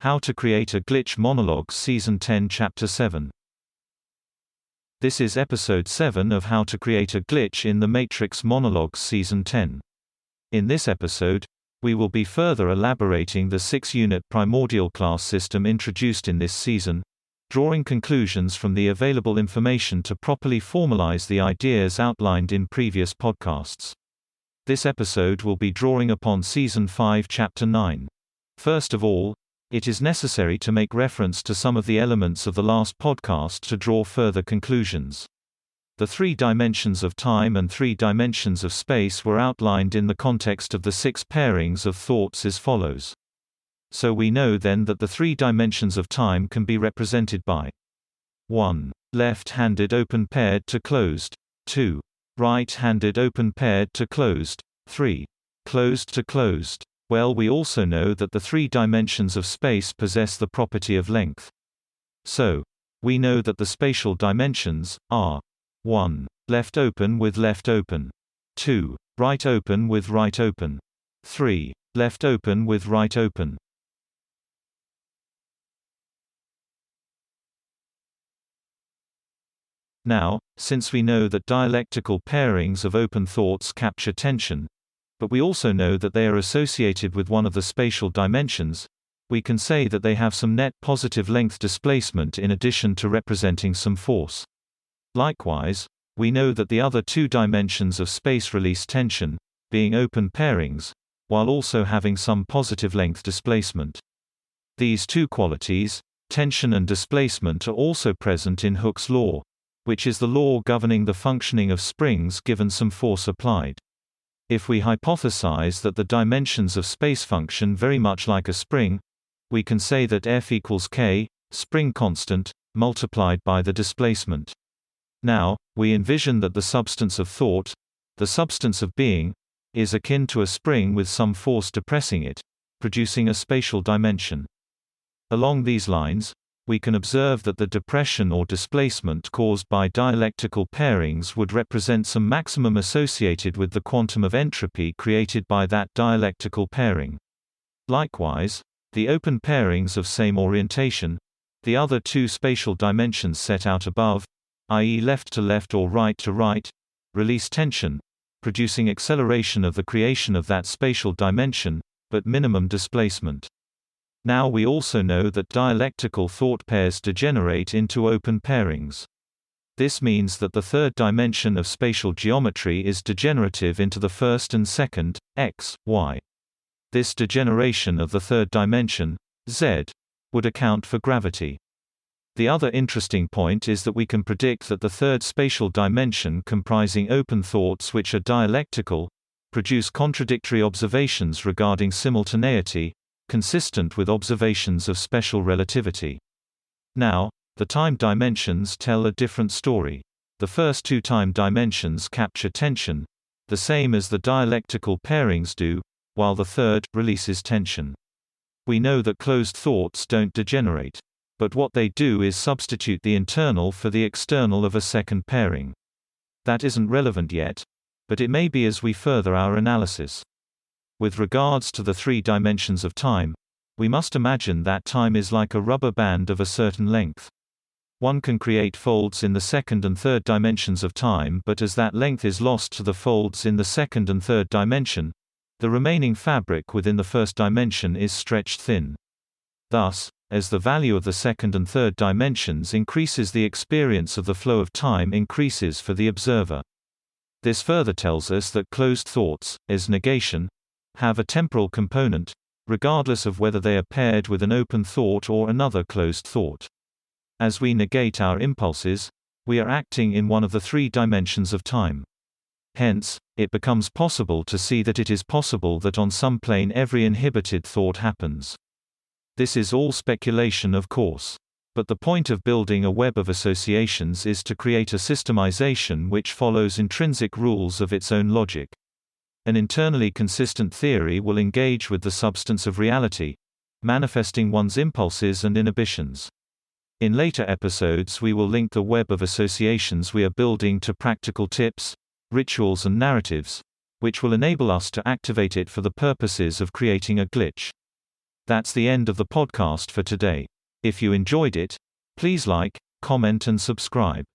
How to Create a Glitch Monologues Season 10 Chapter 7. This is Episode 7 of How to Create a Glitch in the Matrix Monologues Season 10. In this episode, we will be further elaborating the 6-unit primordial class system introduced in this season, drawing conclusions from the available information to properly formalize the ideas outlined in previous podcasts. This episode will be drawing upon Season 5 Chapter 9. First of all, it is necessary to make reference to some of the elements of the last podcast to draw further conclusions. The 3 dimensions of time and 3 dimensions of space were outlined in the context of the 6 pairings of thoughts as follows. So we know then that the 3 dimensions of time can be represented by 1. Left-handed open paired to closed, 2. Right-handed open paired to closed, 3. Closed to closed. Well, we also know that the 3 dimensions of space possess the property of length. So, we know that the spatial dimensions are 1. Left open with left open, 2. Right open with right open, 3. Left open with right open. Now, since we know that dialectical pairings of open thoughts capture tension, but we also know that they are associated with one of the spatial dimensions, we can say that they have some net positive length displacement in addition to representing some force. Likewise, we know that the other 2 dimensions of space release tension, being open pairings, while also having some positive length displacement. These 2 qualities, tension and displacement, are also present in Hooke's law, which is the law governing the functioning of springs given some force applied. If we hypothesize that the dimensions of space function very much like a spring, we can say that F equals k, spring constant, multiplied by the displacement. Now, we envision that the substance of thought, the substance of being, is akin to a spring with some force depressing it, producing a spatial dimension. Along these lines, we can observe that the depression or displacement caused by dialectical pairings would represent some maximum associated with the quantum of entropy created by that dialectical pairing. Likewise, the open pairings of same orientation, the other 2 spatial dimensions set out above, i.e. left to left or right to right, release tension, producing acceleration of the creation of that spatial dimension, but minimum displacement. Now we also know that dialectical thought pairs degenerate into open pairings. This means that the 3rd dimension of spatial geometry is degenerative into the 1st and 2nd, x, y. This degeneration of the 3rd dimension, z, would account for gravity. The other interesting point is that we can predict that the 3rd spatial dimension comprising open thoughts which are dialectical, produce contradictory observations regarding simultaneity, consistent with observations of special relativity. Now, the time dimensions tell a different story. The first 2 time dimensions capture tension, the same as the dialectical pairings do, while the 3rd releases tension. We know that closed thoughts don't degenerate, but what they do is substitute the internal for the external of a 2nd pairing. That isn't relevant yet, but it may be as we further our analysis. With regards to the 3 dimensions of time, we must imagine that time is like a rubber band of a certain length. One can create folds in the 2nd and 3rd dimensions of time, but as that length is lost to the folds in the 2nd and 3rd dimension, the remaining fabric within the 1st dimension is stretched thin. Thus, as the value of the 2nd and 3rd dimensions increases, the experience of the flow of time increases for the observer. This further tells us that closed thoughts, as negation, have a temporal component, regardless of whether they are paired with an open thought or another closed thought. As we negate our impulses, we are acting in one of the 3 dimensions of time. Hence, it becomes possible to see that it is possible that on some plane every inhibited thought happens. This is all speculation, of course. But the point of building a web of associations is to create a systemization which follows intrinsic rules of its own logic. An internally consistent theory will engage with the substance of reality, manifesting one's impulses and inhibitions. In later episodes we will link the web of associations we are building to practical tips, rituals and narratives, which will enable us to activate it for the purposes of creating a glitch. That's the end of the podcast for today. If you enjoyed it, please like, comment and subscribe.